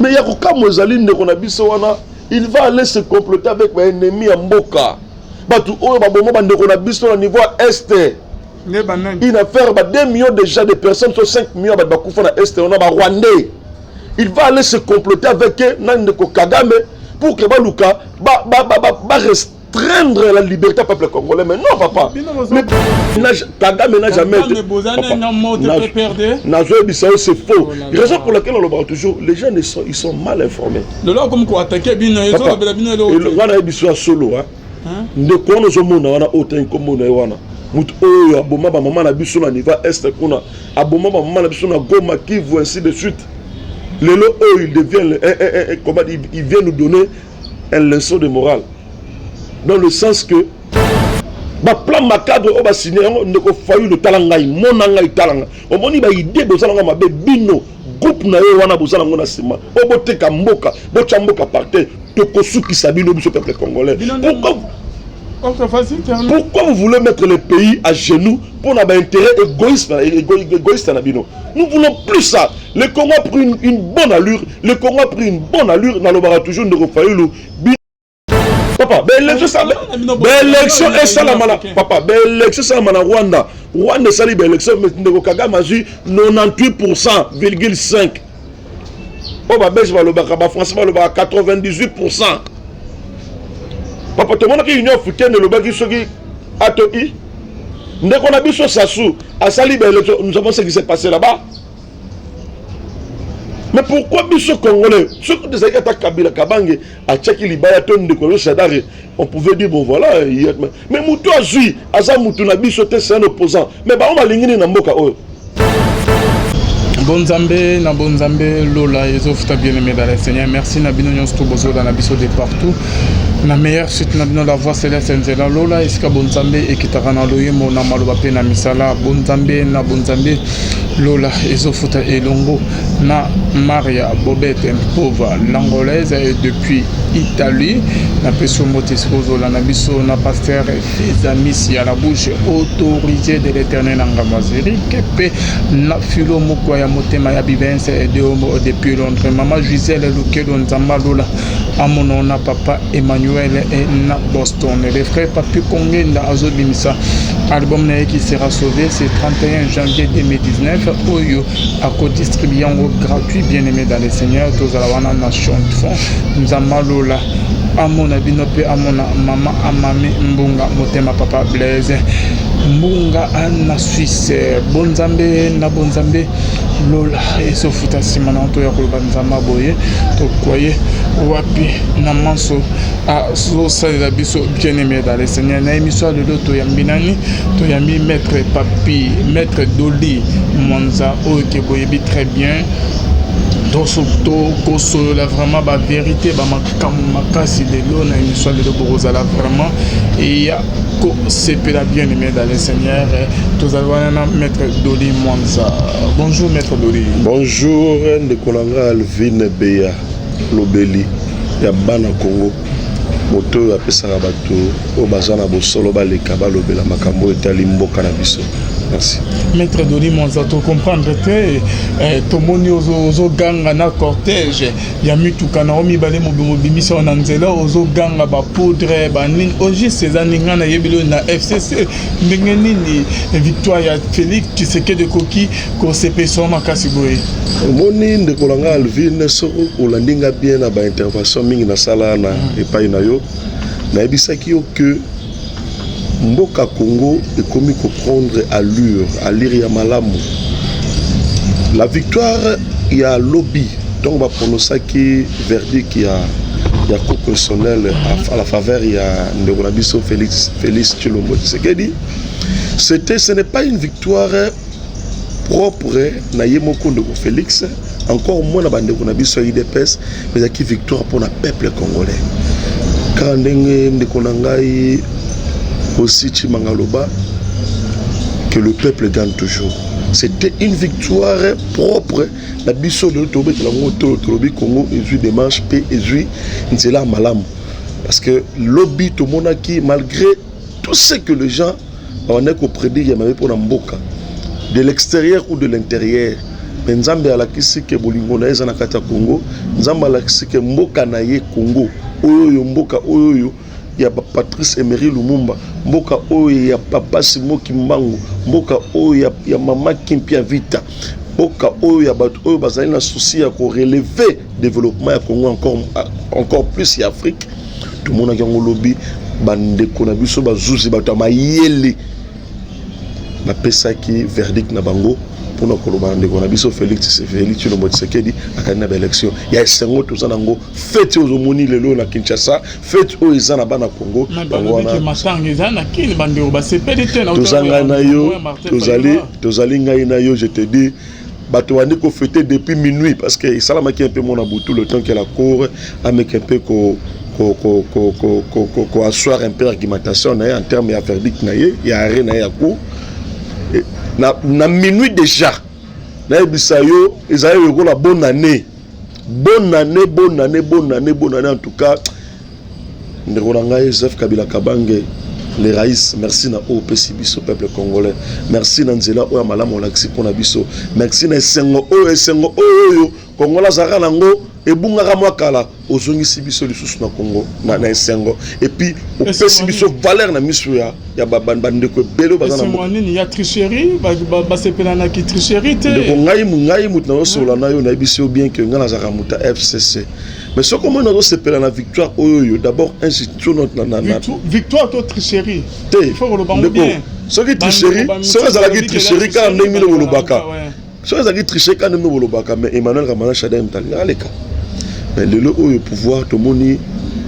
Mais il y a aucun mozaline qu'on a biso wana, il va aller se comploter avec un ennemi en Mboka. Batu oyo ba bomo bande qu'on a biso au niveau est. Il a fait 2 millions déjà de personnes, sur 5 millions de Bakoufa na est, on a ba Rwandais. Il va aller se comploter avec Nandeko Kagame pour que Baluka restreindre la liberté du peuple congolais. Mais non, papa. Mais Kagame n'a jamais été. C'est faux. Raison pour laquelle on le voit toujours, les gens ils sont mal informés. Le là comme quoi attaquer bien, ils ont le solo. De quoi nous sommes on a autant comme on a. Mutu oyo aboma ba maman na biso na niveau est kuna aboma ba maman na biso na Goma Kivu ainsi de suite. Lelo oyo il devient comment il vient nous donner une leçon de morale. Dans le sens que ba plan macabre o ba signé ne ko fayu le talanga mona ngai talanga o moni ba idée bozala nga mabe bino groupe na yo wana bozala ngona sima o boteka mboka bocha mboka parter to kosuki sabino biso peuple congolais. Pourquoi vous voulez mettre le pays à genoux pour un intérêt égoïste Nous voulons plus ça. Le Congo a pris une bonne allure. Le Congo a pris une bonne allure. Dans le bar toujours de Rafaïlou. Papa, l'élection est ça la mana. Papa, l'élection c'est la mana Rwanda. Rwanda c'est l'élection mais Ndeko Kagame a eu 98,5%. Oh bah belge va le bar, France va le bar 98%. Papa, tout le monde qui est Union africaine, le bas qui est à Toki. Dès qu'on a vu sur Sassou, à Sali, nous savons ce qui s'est passé là-bas. Mais pourquoi Bissot Congolais, ceux qui ont attaqué Kabila Kabange, à Tchaki Libaya, Tony de Kolo Sadare, on pouvait dire, bon voilà, mais Moutou Azui, Azam Moutou Nabiso, c'est un opposant. Mais on va l'ingénier dans Mboka. Bonzambe, na Bonzambe, Lola, Ezofuta bien-aimé dans le Seigneur. Merci, Nabino Nyonsto Bozo, dans Nabiso de partout. Na meilleure suite, Nabino la voix céleste, Nzela, Lola, Eska Bonzambe, et Kitarana Loyemo, Namalobape, Namisala, Bonzambe, na Bonzambe, Lola, Ezofuta Elongo, na Maria Bobette, pauvre, l'angolaise, et depuis Italie, na Pesso Motiscozo, la Nabiso, na pasteur, des amis, si à la bouche autorisée de l'éternel Angamaziri, Kepe, na Philo Mokoya. Motema ya bibense depuis Londres. Maman Gisèle Lukelo Nzamba Lola Amonona papa Emmanuel et na Boston. Les frères Papi Kongé na Azobimisa. Album qui sera sauvé c'est 31 janvier 2019. Oyo à co-distribué gratuit bien aimé dans les seigneurs. Tous à la nation de fond. Nzamba Lola Amona Binope Amona Mama Amami Mbunga Motema papa Blaise Mbunga Anna Suisse Bonzambe na Bonzambe Lola Ezofuta Simananto ya Kolobanzama Boye to koye wapi na manso a so salela biso bien aimé dans les seigneurs na émission de l'auto yambinani to yami maître Papi maître Doli Monza oke boyebi très bien la vraiment la vérité makasi de l'eau na émission de l'Oborozala vraiment et c'est la bien aimé dans les seigneurs tous allons maître Doli Mwanza. Bonjour maître Doli. Bonjour Ndekolanga Alvin Beya Lobeli ya bana Congo moto ya pesaka bato o bazana bosolo baleka balobela makambo etali mboka na biso. Merci. Maître Doli Mwanza, tu comprendre que tout le monde ozo ganga na cortège ya mituka na omi bale mobimisa na nzela ozo ganga ba poudre ba nini oji Cézanninga na yebilo na FCC ndenge nini victoire ya Félix Tshisekedi koki ko CPSO makasi boye. Moni Ndekolanga Alvin so olandinga bien na ba intervention mingi na sala na epai na yo na ebisaki yo que Mboka Congo est commis pour prendre allure ya malamu. La victoire il y a lobby donc on va prononcer qui verdict qui a cour constitutionnelle à la faveur il y a Ndebonabiso Félix Tshilombo Tshisekedi. Ce n'est pas une victoire propre na yemoko de Félix encore moins na bande Ndebonabiso IDPS mais c'est une victoire pour le peuple congolais. Quand Ndekonangai aussi Chimangaloba que le peuple gagne toujours. C'était une victoire propre. La biso de l'Autobi Congo et des manches P et Nzela Malam. Parce que lobby tout le monde qui malgré tout ce que les gens on est prédit pour Mboka de l'extérieur ou de l'intérieur mais nzambe alakisi ke bolingo na eza na kati ya Congo, nzambe alakisi ke mboka na ye Congo oyo mboka oyo ya Patrice Emery Lumumba, mboka oyo ya Papa Simo Kimbangu, mboka oyo ya Mama Kimpia Vita, mboka oyo ya bato oyo bazali na souci ya ko relever développement ya Congo encore plus ya Afrique. Tout le monde a un lobby, bandeko na biso bazuzi bato mayele ba pesa ki verdict na bango pour na koloba ndeko na biso Félix Tshilombo Tshisekedi akana ba élection ya esengo tozana ngo fête aux omoni lelo na Kinshasa, fête o ezana bana Congo bangwana masanga ezana kini bandeko ba sepeli te na tozanga na yo tozali ngai na yo, je te dis bato wandi ko fêter depuis minuit parce que salama ki un peu mon aboutou le temps que la cour avec un peu ko asseoir un peu argumentation en termes de verdict il y a rien na cour na minuit déjà na bisayo ezayo ko la bonne année en tout cas ndoranga Joseph Kabila Kabange les raïs, merci na OPC biso peuple congolais, merci na nzela o malamu laksi pona biso, merci na esengo oyo Kongola zara nango ebunga mwa kala ozongisi biso lisusu na Congo na esengo, et puis opesi biso valeur na miso ya bandeko belo bazana mo nini ya tricherie ba sepela na ki tricherie te ndeko ngai mutu na sola na yo na biso bien que ngala zara muta FCC. Mais ce comment nous sepela na victoire oyo d'abord institution notre victoire to tricherie il faut que le bango bien ce qui tricherie la tricherie quand ndenge le lobaka so ezaki tricher quand ndenge le lobaka, mais Emmanuel Ramana Shada mtali aleka mais le pouvoir to moni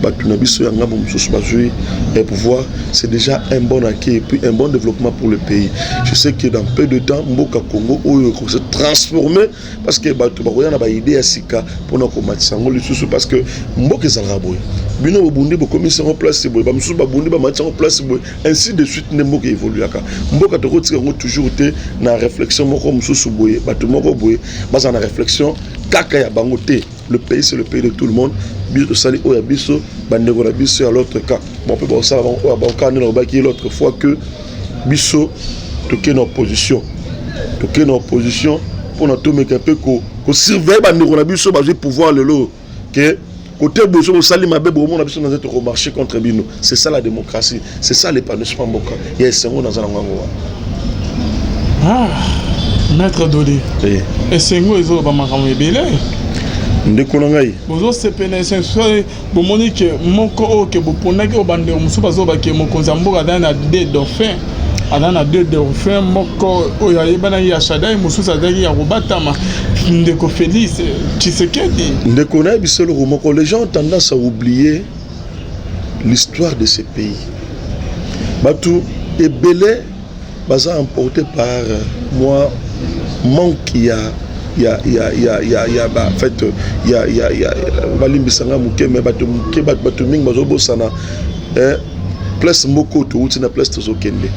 batuna biso ya ngabo mususu bazui et pouvoir c'est déjà un bon acquis et puis un bon développement pour le pays. Je sais que dans peu de temps mboka Congo oyo ko se transformer parce que batu ba koyana ba idée ya sika pona ko matsango lisusu parce que mboka ezalaka boy bino bobundi bo commission en place boy ba mususu ba bundi ba matsango place boy ainsi de suite ne mboka évoluaka mboka to kotika ngo toujours te na réflexion moko mususu boy batu moko boy baza na réflexion kaka ya bango te. Le pays c'est le pays de tout le monde. Biso sali oya biso bandeko na biso à l'autre cas. Bon peut ça avant oya ba ka na ba ki l'autre fois que biso toke na opposition. Toke na opposition pour na to meka un peu ko surveiller bandeko na biso ba pouvoir le lot que côté bozo sali mabe bo mo na biso na zeto ko marcher contre bino. C'est ça la démocratie. C'est ça l'épanouissement mboka. Il y a sengo dans zango. Ah, maître Dodi. Et sengo ezo ba makamwe belé. Ndeko na ngai bozo sepena essentiel bo moni ke moko o ke bo ponaki o bande musu bazo ba ke mokonza mboka dana deux dauphins adana deux dauphins moko o ya yebana ya Shadai musu sadaki ya robatama ndeko Félix Tshisekedi ndeko na biselo moko. Les gens ont tendance à oublier l'histoire de ces pays. Batu ebele baza emporté par moi manque en fait balimbisanga muke mais bato mingi bazobosana place moko to utina place tozokende.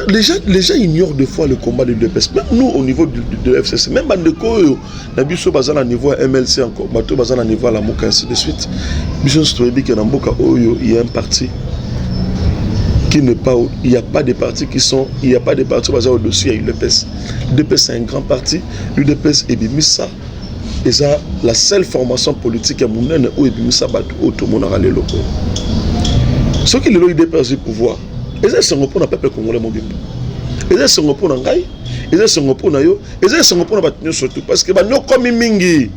Les gens ignorent des fois le combat de l'UDPS. Même nous au niveau de l'FCC, même bandeko yo na biso bazana niveau MLC encore, bato bazana niveau la moka ainsi de suite. Biso stoyebi ke na mboka oyo il y a un parti qui n'est pas, il n'y a pas de partis qui sont, il n'y a pas de partis basés au-dessus à l'UDPS. L'UDPS c'est un grand parti, l'UDPS est Bimissa, et ça, la seule formation politique à Mounene où est Bimissa Batou, où tout le monde a les locaux. Ce qui est l'UDPS du pouvoir, et ça c'est un repos dans le peuple congolais, mon bimbo. Et ça c'est un repos dans le Gaï, et ça c'est un repos dans yo, et ça c'est un repos dans Batou surtout, parce que Banyo Komi Mingi,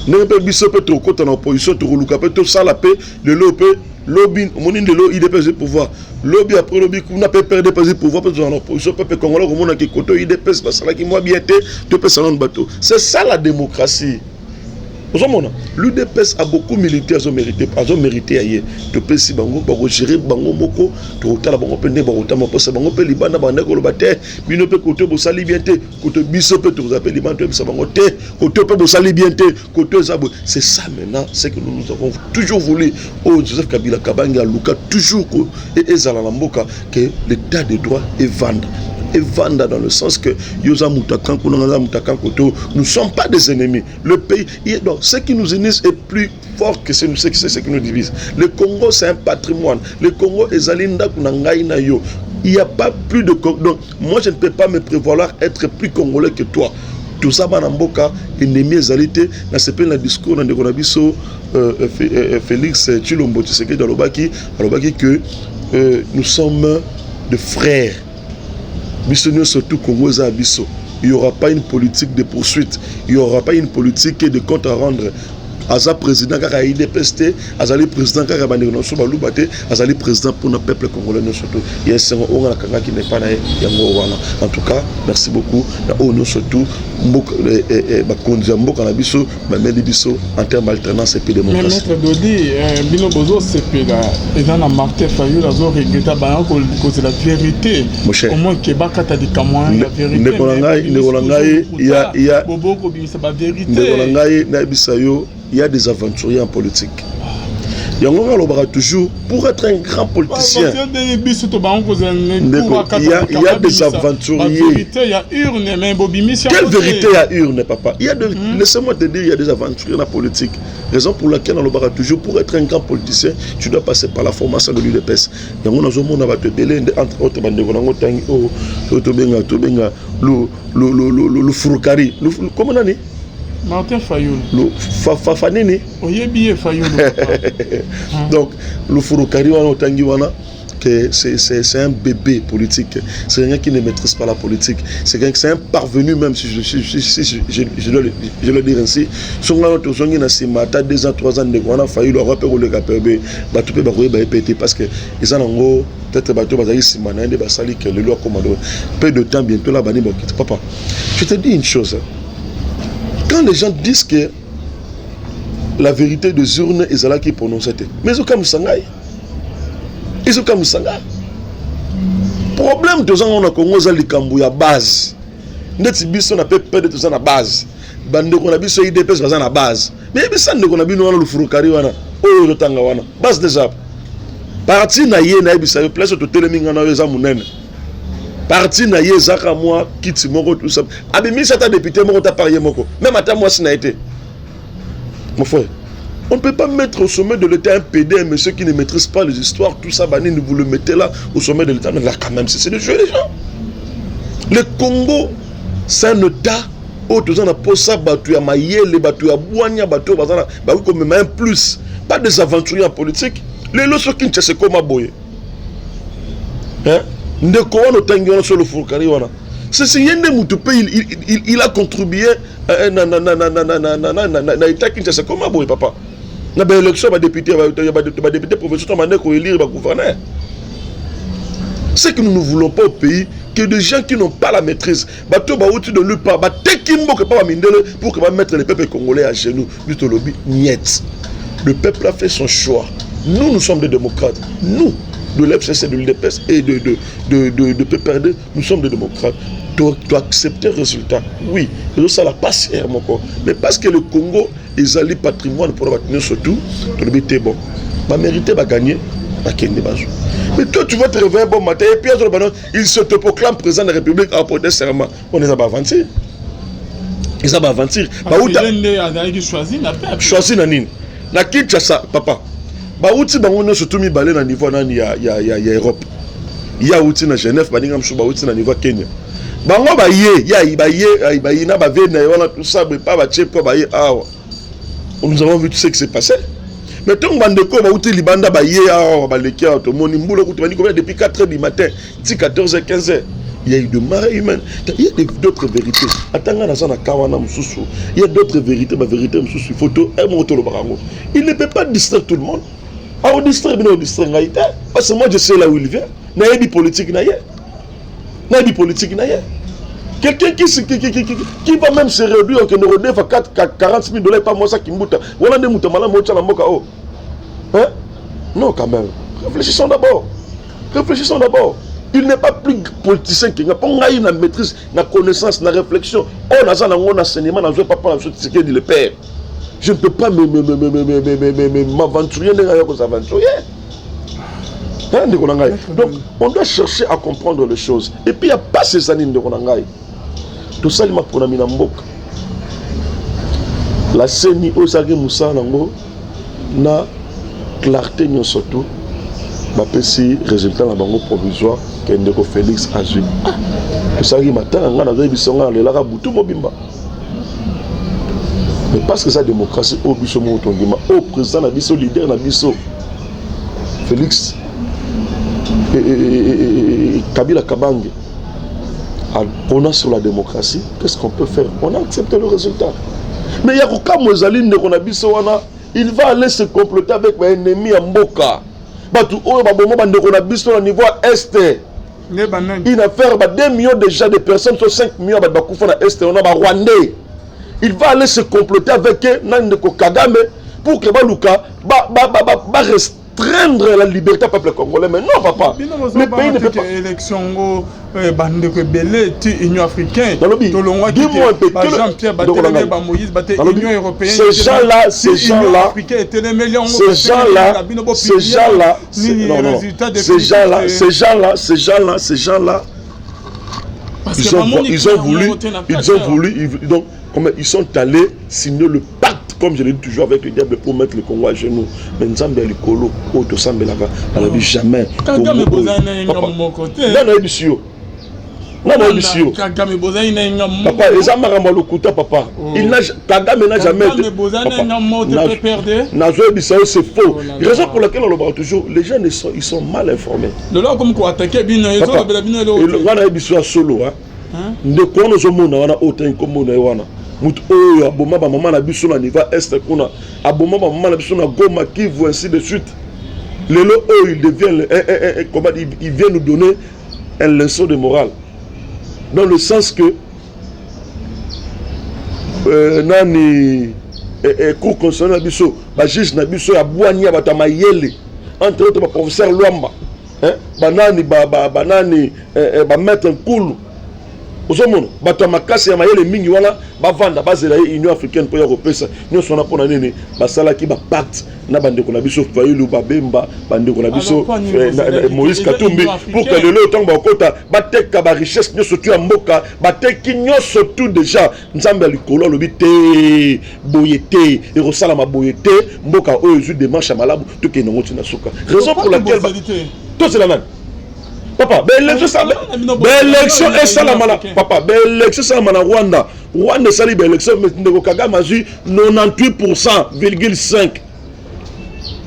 ne peut biso peut trop côté en opposition, tout rouler, peut ça la paix, le lopé. Lobby, mon de l'eau, il dépêche le pouvoir. Lobby après lobby, on a pas perdu le pouvoir parce qu'on a opposition, peuple congolais, on a qui côté, il dépêche parce que moi bien été, deux personnes dans le bateau. C'est ça la démocratie. L'UDPS a beaucoup milité, ils ont mérité ailleurs. Tu peux si bango, bango gérer bango moko, tu as la bango pende, bango tamo posa bango pe libana bande ko lobate, bino pe côté bosali bien te, côté biso pe tu appelles liban te bisa bango te, côté pe bosali bien te, côté zabo. C'est ça maintenant, c'est que nous avons toujours voulu au Joseph Kabila Kabanga Luka toujours et ezala na mboka que l'état de droit est vendre. Et vendre dans le sens que nous ne sommes pas des ennemis. Le pays, donc, ce qui nous unit est plus fort que ce qui nous divise. Le Congo, c'est un patrimoine. Le Congo est Zalinda Kunangai Nayo. Il n'y a pas plus de... Donc, moi, je ne peux pas me prévaloir être plus congolais que toi. Tout ça, Banamboka, ennemi égalité, dans ce le discours, dans le Félix Tshilombo Tshisekedi dans l'Obaki, que nous sommes des frères. Nous surtout Congo et Abisso. Il n'y aura pas une politique de poursuite, il n'y aura pas une politique de compte à rendre. Aza président car a IDPST, Azali président car a Banegnoso Balubate, Azali président pour notre peuple congolais surtout. Il y a un on a qui n'est pas là, en tout cas, merci beaucoup. Nous surtout, Bakondia Mboka na biso, Mamedi biso en termes d'alternance et puis démocratie. Mais maître Dodi, Bino Bozo c'est là, et dans la Martin Fayou, la zone regretta bayan cause la vérité. Au moins Québec a dit comment la vérité. Il y a Bobo ko bimisa ba vérité. Il y a des aventuriers en politique. Il y a toujours, pour être un grand politicien, il y a des aventuriers. Quelle vérité il y a urne, papa? Laissez-moi te dire, il y a des aventuriers dans la politique. Raison pour laquelle on le toujours, pour être un grand politicien, tu dois passer par la formation de l'UDPS. Il y a entre autres, le Furukari. Comment on dit? Martin Fayoul. Le Fafanini. Donc, le Furukari c'est un bébé politique. C'est quelqu'un qui ne maîtrise pas la politique. C'est un parvenu même, si je dois le dire ainsi. Si on a 2 ans, 3 ans, on a failli le repérer le KPB, parce que ils ont peut-être peu de temps bientôt là, papa. Je te dis une chose. Quand les gens disent que la vérité des urnes est là qui prononce, mais ils ont comme Sangai. Ils sont comme Sangai. Problème de gens on a Congo à la base. Netibis on a peur de tout ça à la base. Bande qu'on a vu sur IDPS à la base. Mais ça ne qu'on a vu nous le Furukari wana. Oh le tanga wana. Base déjà. Parti na yé na bisa place to teleminga na yeza munene. Parti na yezaka moi kiti moko tout ça. Abimi ça ta député moko ta parié moko. Même à ta moi si na été. Mon frère, on ne peut pas mettre au sommet de l'État un PD, monsieur qui ne maîtrise pas les histoires, tout ça, vous le mettez là au sommet de l'État. Mais là quand même, c'est de jouer les gens. Le Congo, c'est un État où tout ça n'a pas ça, battu à Mayele, battu à Boigna, battu à comme même plus. Pas des aventuriers en politique. Les lots qui ne savent pas comment boyer. Hein? Sur le Furukari, c'est il a contribué à l'État qui ne sait comment boyer, papa. Il y a élection, député professeur, élire le gouverneur. C'est que nous ne voulons pas au pays que des gens qui n'ont pas la maîtrise, pour que mettre le peuple congolais à genoux. Le peuple a fait son choix. Nous sommes des démocrates. Nous, de l'FCC, de l'UDPS et de PPRD, nous sommes des démocrates. Tu accepter le résultat. Oui, ça la passe mais parce que le Congo est allé patrimoine pour maintenir surtout, tu bon. Ma mérité va gagner. Mais toi, tu vas te réveiller bon matin et puis il se te proclame président de la République à porter serment. On les a pas aventir. Ils ont aventir. Choisi Nanine. Na Kinshasa, papa. Baouti bangono surtout mi balé na niveau nani ya Europe. Il y a outi na Genève, baninga msou baouti na niveau Kenya. Bango ba yé na ba vena wana tout ça mais pas ba tchepo ba yé awa. Nous avons vu tout ce qui s'est passé. Mais tant bandeko baouti libanda ba yé awa ba lekia to moni mbulo kuti bani combien depuis 4h du matin, 14h 15h. Il y a eu de marée humaine. Il y a d'autres vérités. Il y a d'autres vérités. Ma vérité, photo, il ne peut pas distraire tout le monde. On distrait, parce que moi je sais là où il vient. Il y a des politiques. Quelqu'un qui va même se réduire, qui ne redève à 40 000 $, pas moi ça qui m'outa. Voilà des moutons, malin, moi, hein? Non, quand même. Réfléchissons d'abord. Il n'est pas plus politicien qu'il n'y a pas une maîtrise, une connaissance, une réflexion. On a un enseignement, on a pas ce qu'il dit le père. Je ne peux pas m'aventurer dans les aventuriers. Donc, on doit chercher à comprendre les choses. Et puis, il n'y a pas ces années de Ronangaï. Tout ça, il m'a pris un mbok. La CENI, Osagi Moussa, na clarté, surtout, ma petit résultat dans le bango provisoire. que ndeko Félix azui ça qui matin nga na bisonga le la butu mobimba mais parce que ça démocratie au biso mo tondima au président na biso leader na biso Félix et Kabila Kabange on a sur la démocratie, qu'est-ce qu'on peut faire? On a accepté le résultat. Mais il y a aucun Mozaline de Konabissoana, il va aller se comploter avec un ennemi à Mboka. Au niveau est. Il va faire 2 millions déjà de personnes, sur 5 millions de est, on a Rwandais. Il va aller se comploter avec Nandeko Kagame pour que Baluka restreindre la liberté au peuple congolais. Mais non, papa. Le pays ne peut pas. Élection Bandeko Belé, Union africaine. Dis-moi un peu. Jean-Pierre Moïse, Union européenne. Ces gens-là, ces gens-là, ils sont allés signer le pacte, comme je l'ai dit toujours, avec le diable pour mettre le Congo à genoux. Mais nous sommes les colos, nous sommes jamais. Papa, les Amara Lokuta, papa. Kagame n'a jamais été. C'est faux. Raison pour laquelle on le voit toujours, les gens ils sont mal informés. Le là comme quoi attaquer bien, ils ont bien le. On a eu solo, hein. De quoi nous sommes on a autant comme on a wana. Mut oyo aboma ba maman na biso na niveau est kuna. Aboma ba maman na biso na Goma Kivu ainsi de suite. Le lo il devient comment il vient nous donner une leçon de morale. Dans le sens que nani cour constitutionnel biso ba juge na biso ya bwani ya batama yele entre autres ba professeur Luamba banani banani ba mettre un cool osomono batama kasi ya mayele mingi wana bavanda bazela Union africaine pour européenne nous sona pona nene basala ki ba pacte na bandeko na biso Fayulu Babemba bandeko na biso Moïse Katumbi pour que le temps ba kota bateka ba richesse nyo sotu ya mboka bateki nyo sotu déjà nzambe likolo lobité boyete et rosala ma boyete mboka oyo zu démarche malabu to ke nongo tina suka raison pour laquelle tout c'est la même. Papa, l'élection est ça la mana. Papa, l'élection c'est la mana Rwanda. Rwanda c'est l'élection mais Ndeko Kagame a eu 98,5%.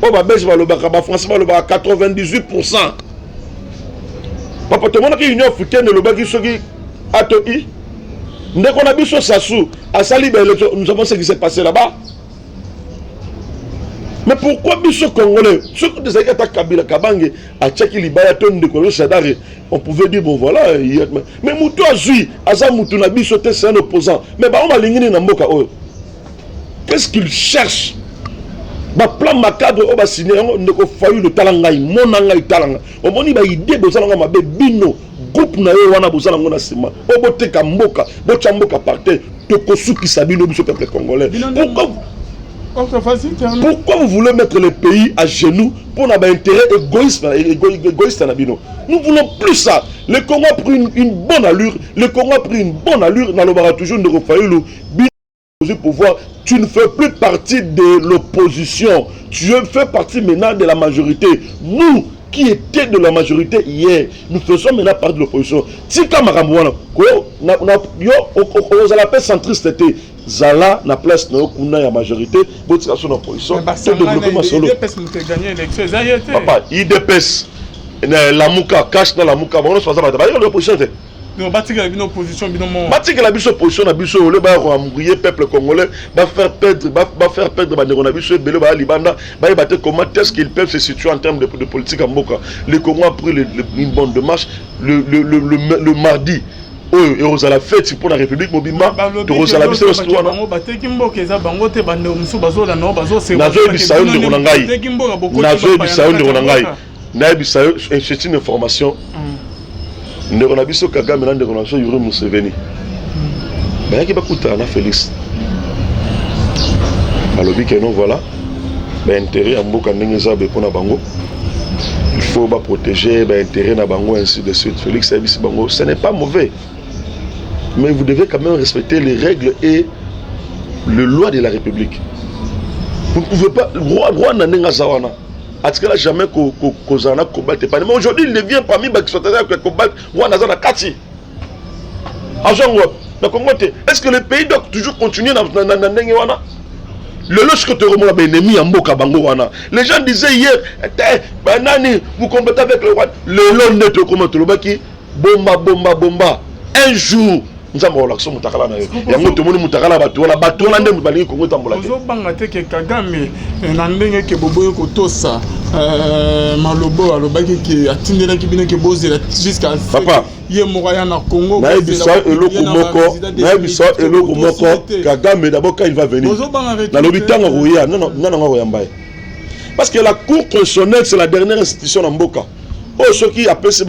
Oh bah belge va le bas, français va le bas 98%. Papa, tout le monde qui est Union africaine le bas qui sont qui atoi. Ndeko na biso Sassou a sali l'élection, nous savons ce qui s'est passé là-bas. Mais pourquoi biso congolais, ceux qui disaient que Kabila Kabange a tchaki libaya ton de Kolo Sadare, on pouvait dire bon voilà, mais Moutou a zui, Asa Moutou na biso c'est un opposant. Mais bah on va l'ingénier na mboka oyo. Qu'est-ce qu'il cherche? Ba plan macabre on va signer on ko fayu le talangai, monangai talanga. On moni ba idée bozalanga mabe bino, groupe na yo wana bozala ngona sima. Oboteka mboka, bocha mboka parter, tokosuki sabino biso peuple congolais. Pourquoi vous voulez mettre le pays à genoux pour un intérêt égoïste? Nous voulons plus ça. Le Congo a pris une bonne allure. Le Congo a pris une bonne allure. Dans le bar toujours de Rufayulu. Pouvoir. Tu ne fais plus partie de l'opposition. Tu fais partie maintenant de la majorité. Nous qui étaient de la majorité hier, nous faisons maintenant partie de l'opposition. Si comme Maramouana, on l'appelle centriste. Zala na place na kuna ya majorité botika son opposition to développer solo papa IDPS la muka cash na la muka bon ça va ba l'opposition te non batika la opposition binomo batika la biso opposition na biso le ba rembrier peuple congolais va faire perdre bandeko na biso belo ba libanda ba battre comment est-ce qu'ils peuvent se situer en termes de politique à Mboka. Le Congo a pris une bonne démarche le mardi. Et aux à la fête pour la République Mobimba, tu aux à la bise de Touana. C'est une information. Nous avons vu Kagame dans des relations Yuri Museveni. Mais qui va coûter à Félix. Alors que non voilà, intérêt à Mboka Nengeza Bekona Bango. Il faut protéger l'intérêt na Bango ainsi de suite. Félix Abisi Bango, ce n'est pas mauvais. Mais vous devez quand même respecter les règles et les lois de la République. Vous ne pouvez pas. Roi Nanenga Zawana. atikala jamais kozana combattre pas. Mais aujourd'hui il devient parmi qui sont à combattre wana za na kati. Azongo na Congo te. Est-ce que le pays doit toujours continuer na ndenge wana? Le lorsque tu remontes l'ennemi en Mboka Bango wana. Les gens disaient hier, banani, vous combattez avec le roi. Le long net comment tu le baki, bomba. Un jour, nous avons l'action mutakala na yo. Ya moto moni mutakala bato na ndem balingi Congo tambola. Ozo banga te ke Kagame na ndenge ke boboyo kotosa malobo alobaki ke atindela ki bino ke bozela jusqu'à papa ye moya na Congo. Na bisa eloko moko Kagame d'abord quand il va venir. Na lobitanga roya non roya mbaye. Parce que la cour constitutionnelle c'est la dernière institution en Mboka. Oh ceux qui appellent ce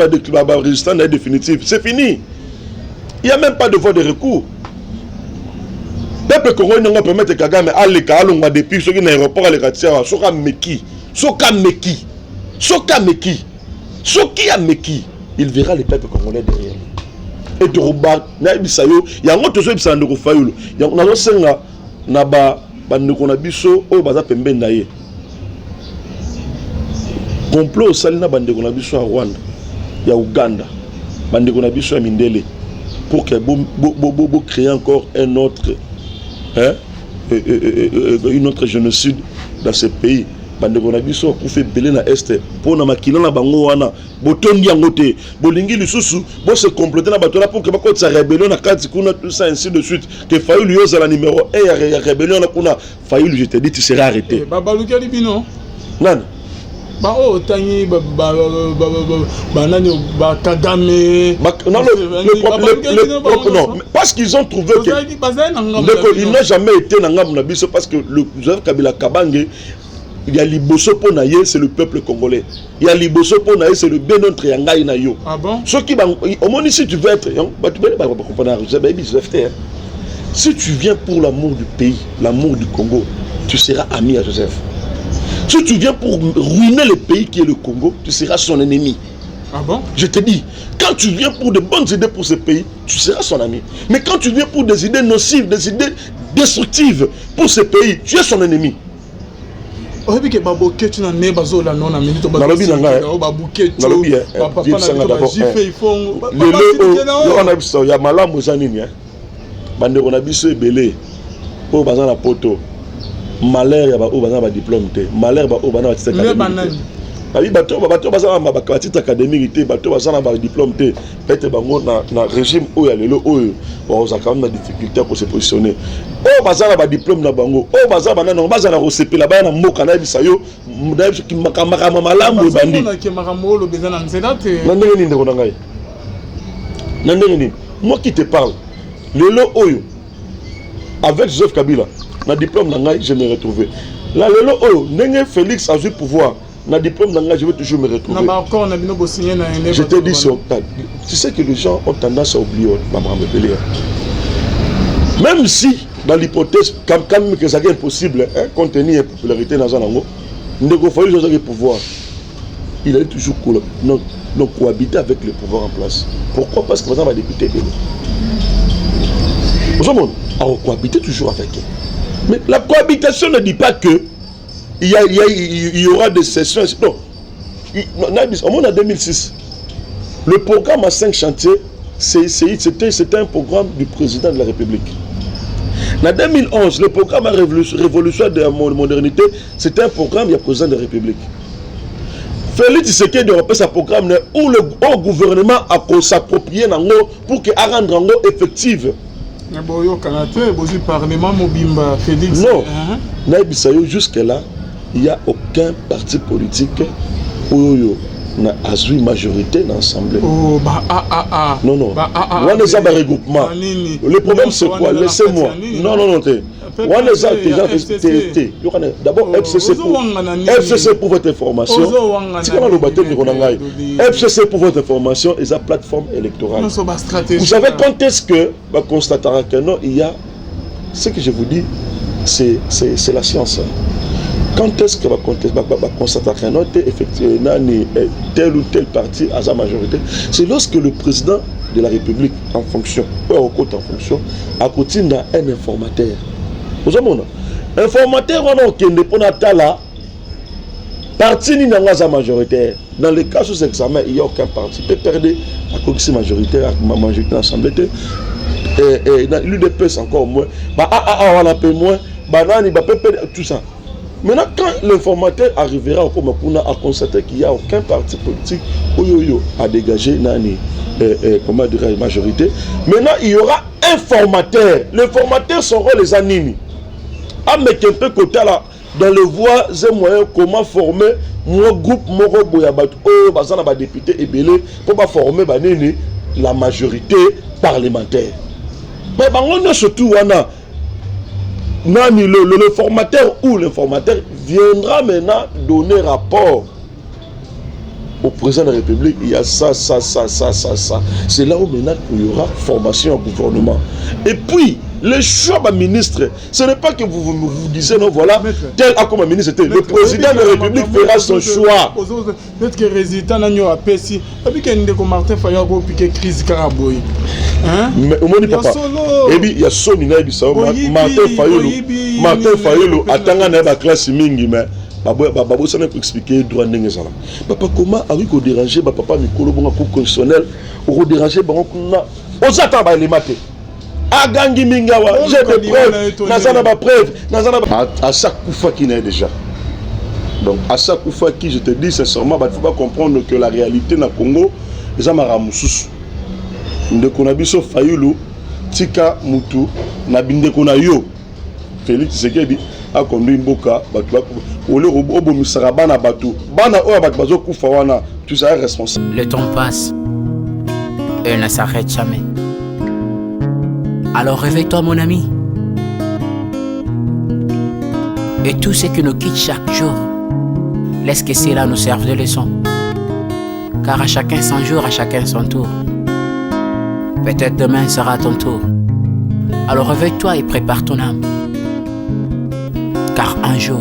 résistant est définitif, c'est fini. Il n'y a même pas de voie de recours. Peuple congolais n'a pas permettre Kagame à l'école depuis ceux qui n'ont aéroport à l'école Soka Meki, il verra les peuples congolais derrière. Et de Roba, Naïbisayo, il y a un autre chose qui s'en est fait. Il y a un autre chose qui s'en est fait. Complot au Salina Bandekona Biso à Rwanda, il y a Ouganda, Bandekona Biso à Mindele, pour que créer encore un autre, une autre génocide dans ce pays. Bandekona Biso pour faire belé na Est, pour na makila na bango wana, botondi yangote, bolingi lisusu, bo se comploter na batola pour que bako sa rébellion na kati kuna tout ça ainsi de suite. Que Fayulu yoza la numéro 1 ya rébellion na kuna, Fayulu je te dis tu seras arrêté. Babaluka libino. Nan. Non, parce qu'ils ont trouvé que il n'a jamais été dans Ngam parce que le Joseph Kabila Kabange, il y a Liboso Ponaye, c'est le peuple congolais. Il y a Liboso Ponaye, c'est le Bénon Triangaï Nayo. Ah bon? Ceux qui au moins si tu veux être, si tu viens pour l'amour du pays, l'amour du Congo, tu seras ami à Joseph. Si tu viens pour ruiner le pays qui est le Congo, tu seras son ennemi. Ah bon? Je te dis, quand tu viens pour de bonnes idées pour ce pays, tu seras son ami. Mais quand tu viens pour des idées nocives, des idées destructives pour ce pays, tu es son ennemi. Malheur ya ba o bazana ba diplôme te, malheur ba o bazana ba titre académique. Abi bato bazana ba titre académique te, bato bazana ba diplôme te, peut-être bango na régime o ya lelo o ba za quand même na difficulté pour se positionner. O bazana ba diplôme na bango, o bazana na bazana ko sepela ba na mboka na bisayo, muda ki makama malamu bandi. Na ke makamo lo bezana nzela te. Na ndenge ni ndeko na ngai. Na ndenge ni, moi qui te parle, lelo oyo avec Joseph Kabila na diplôme nanga je me retrouver là lelo oh nenge Félix a eu pouvoir na diplôme nanga je vais toujours me retrouver na encore na bino bo signer na je te dis tu sais que les gens ont tendance à oublier maman me même si dans l'hypothèse quand même que ça est impossible compte tenu de la popularité dans zanango ndeko Félix a eu pouvoir il a toujours cohabiter avec le pouvoir en place. Pourquoi? Parce que maintenant va député vous savez on cohabiter toujours avec eux. Mais la cohabitation ne dit pas que il y aura des sessions. Non. Au moins en 2006, le programme à 5 chantiers, c'était un programme du président de la République. En 2011, le programme à révolution de la modernité, c'était un programme du président de la République. Félix Tshisekedi a repris sa programme où le gouvernement a s'approprié pour que rendre effective. Non, jusque-là, il n'y a aucun parti politique où il y a une majorité dans l'Assemblée. Non, non. On est un regroupement. Le problème, c'est quoi? Laissez-moi. Non. D'abord, FCC pour votre information. FCC pour votre information est la plateforme électorale. Vous savez quand est-ce que on constatera que non, il y a ce que je vous dis, c'est la science. Quand est-ce que va constater que non, effectivement, tel ou tel parti à sa majorité? C'est lorsque le président de la République en fonction, ou en fonction, a continué un informateur. Vous savez, informateur, on a un là, Parti ni n'a majoritaire. Dans le cas sous examen, il n'y a aucun parti. Il peut perdre à cause c'est majoritaire, à majorité l'Assemblée. Et dans l'UDP, c'est encore moins. On a peu moins. Banani, peut perdre tout ça. Maintenant, quand l'informateur arrivera au Komakuna à constater qu'il n'y a aucun parti politique à dégager Nani, comment dire, la majorité, maintenant il y aura un formateur. Les formateurs seront les animes. À mettre un peu côté là, dans le voies et moyens, comment former mon groupe, mon Boyabat, bazana député et belé, pour former la majorité parlementaire. Mais on a surtout le formateur ou l'informateur viendra maintenant donner rapport au président de la République. Il y a ça. C'est là où maintenant il y aura formation au gouvernement. Et puis, le choix du ministre, ce n'est pas que vous disiez non, voilà, tel a comme ministre était. Le président de la République fera son choix. Peut-être que le résultat n'a pas péci. Et puis qu'il y a Martin Fayot qui a crise Caraboy. Mais au monde papa. Et puis il y a Sonina et Bissau. Martin Fayot attend la classe mingi mais Babo ça n'a pas expliqué droit n'engagé ça. Papa comment avec au déranger papa Mikolo bon coup constitutionnel au déranger bon kuna aux attend ba les mater. Agangi mingawa j'ai des preuves nazana ba preuve nazana à chaque fois qui n'est déjà. Donc à chaque fois qui je te dis sincèrement il faut pas comprendre que la réalité na Congo les amara mususu ndeko na biso Fayulu tika mutu na bindeko na yo Félix Tshisekedi a conduit mboka batu ole obomisaka bana batu bana oyo batu bazokufa wana tu seras responsable. Le temps passe et ne s'arrête jamais. Alors réveille-toi mon ami. Et tout ce qui nous quitte chaque jour, laisse que cela nous serve de leçon. Car à chacun son jour, à chacun son tour. Peut-être demain sera ton tour. Alors réveille-toi et prépare ton âme. Car un jour,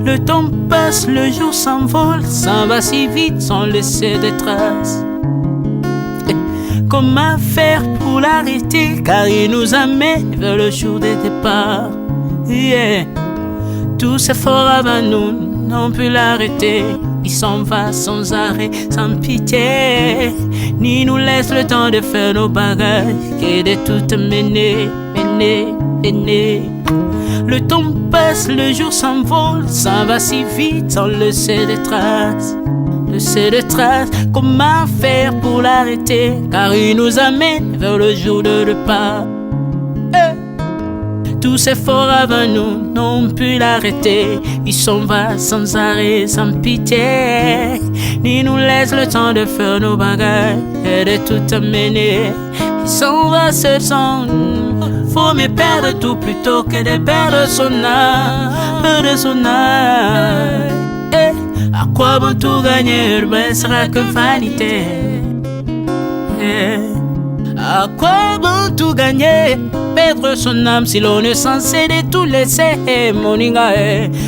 le temps passe, le jour s'envole, s'en va si vite sans laisser de traces. Comment faire pour l'arrêter, car il nous amène vers le jour de départ. Tous efforts avant nous n'ont pu l'arrêter. Il s'en va sans arrêt, sans pitié, ni nous laisse le temps de faire nos bagages, et de tout mener. Le temps passe, le jour s'envole, s'en va si vite sans laisser de traces. Comment faire pour l'arrêter, car il nous amène vers le jour de repas. Tous ces forts avant nous n'ont pu l'arrêter. Il s'en va sans arrêt, sans pitié, ni nous laisse le temps de faire nos bagages et de tout amener. Il s'en va seul sans nous. Faut me perdre tout plutôt que de perdre son âme, À quoi bon tout gagner, ben sera que vanité. À quoi bon tout gagner, perdre son âme si l'on est censé de tout laisser. Moninga,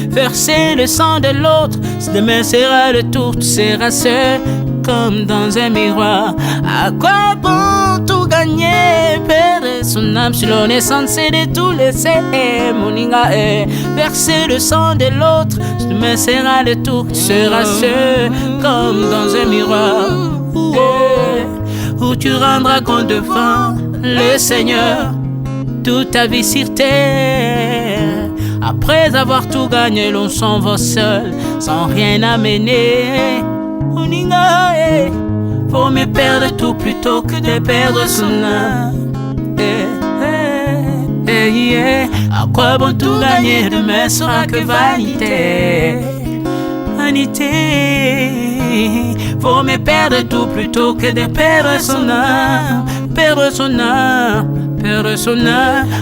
verser le sang de l'autre, demain sera le tour, tu seras seul comme dans un miroir. À quoi bon tout gagner, perdre son âme si l'on est censé de tout laisser. Moninga, verser le sang de l'autre, demain sera le tour, tu seras seul comme dans un miroir. Où tu rendras compte devant le Seigneur toute ta vie sur terre. Après avoir tout gagné, l'on s'en va seul, sans rien amener. Faut me perdre tout plutôt que de perdre son âme. À quoi bon tout gagner, demain sera que vanité. Faut me perdre tout plutôt que de perdre son âme. Perdre son âme.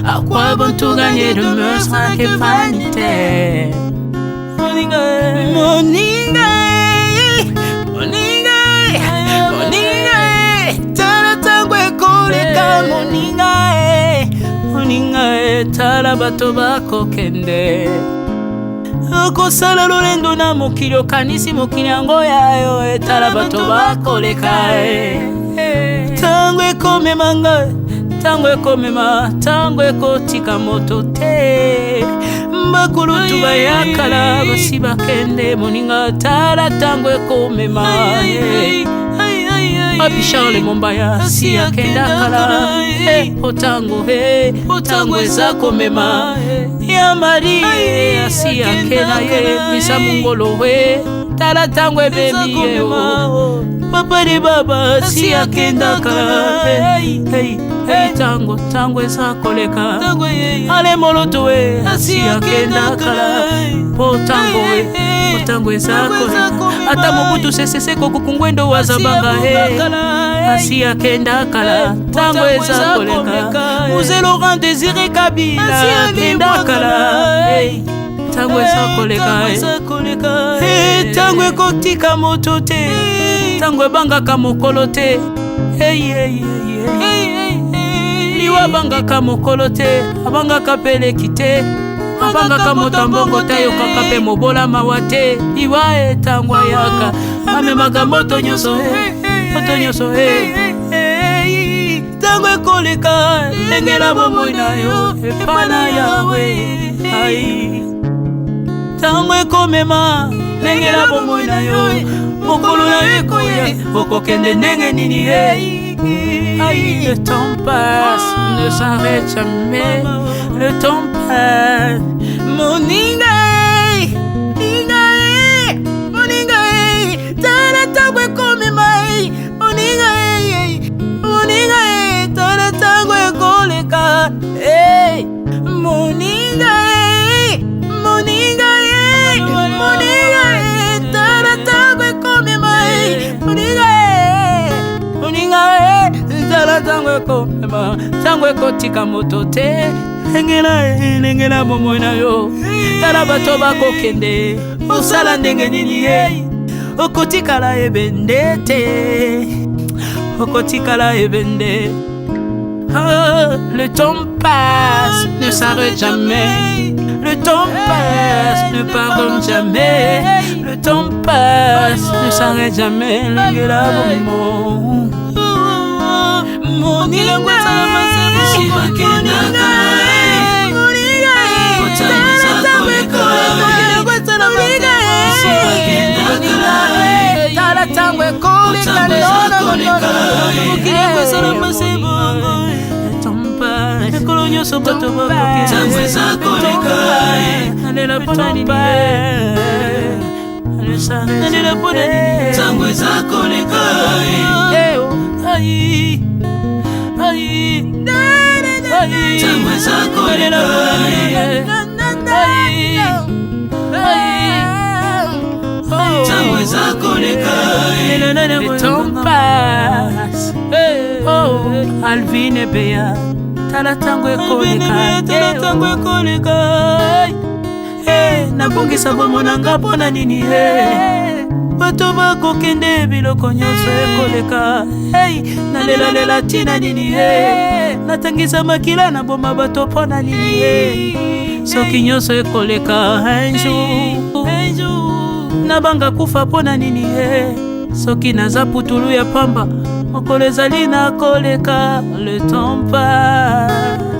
À quoi bon tout gagner, demain sera que vanité. Moninga, tala tangwe koleka moninga, tala bato bako kende. okosala lolendo na mokili okanisi mokili yango yayo etala bato bakoleka ntango ekomema ngai ntango ekomema ntango ekotika moto te bakulutu bayakala basi bakende moninga tala ntango ekomema Papi Charles Mombaya si akenda kala otango eza komema ya mari si akena ye misa mungolo we tala tango ebebi ye papa de baba si akenda kala tango eza koleka ale moloto we si akenda kala potango eza koleka ata mobutu sesese kokukungwendo wazabanga asi akenda kala tango eza koleka Mzee Laurent Désiré Kabila akenda kala tango eza koleka tango ekotika moto te tango ebangaka mokolo te liwa bangaka mokolo te abangaka peleki te abangaka moto mbongo te ayokaka mpe mobola mawa te liwa etango ayaka amemaka moto nyonso tango ekoleka engela bomoi na yo epana yawe tango ekomema engela bomoi na yo mokolo na yo ekoya okokende ndenge nini le temps passe ne s'arrête jamais le temps passe moninga tala tango ekomema moninga tala tango ekoleka moninga tala tango ekomema moninga tala tango ekomema tango ekotika moto te engela bomoi na yo tala bato bakokende osala ndenge nini okotikala ebende te okotikala ebende le temps passe ne s'arrête jamais le temps passe ne pardonne jamais le temps passe ne s'arrête jamais l'engela bomo moninga tala tango ekoleka ekolo nyonso bato bakotango eza koleka nalela mpona nini nalela mpona nini tango eza koleka tango eza koleka tango eza koleka le temps passe Alvin et Béa tala tango ekoleka nabongisa bomonanga mpona nini bato bakokende biloko nyonso ekoleka nalelalela ntina nini natangisa makila na boma bato mpona nini soki nyonso ekoleka un jour nabanga kufa mpona nini soki naza putulu ya pamba mokolo ezali na koleka le temps passe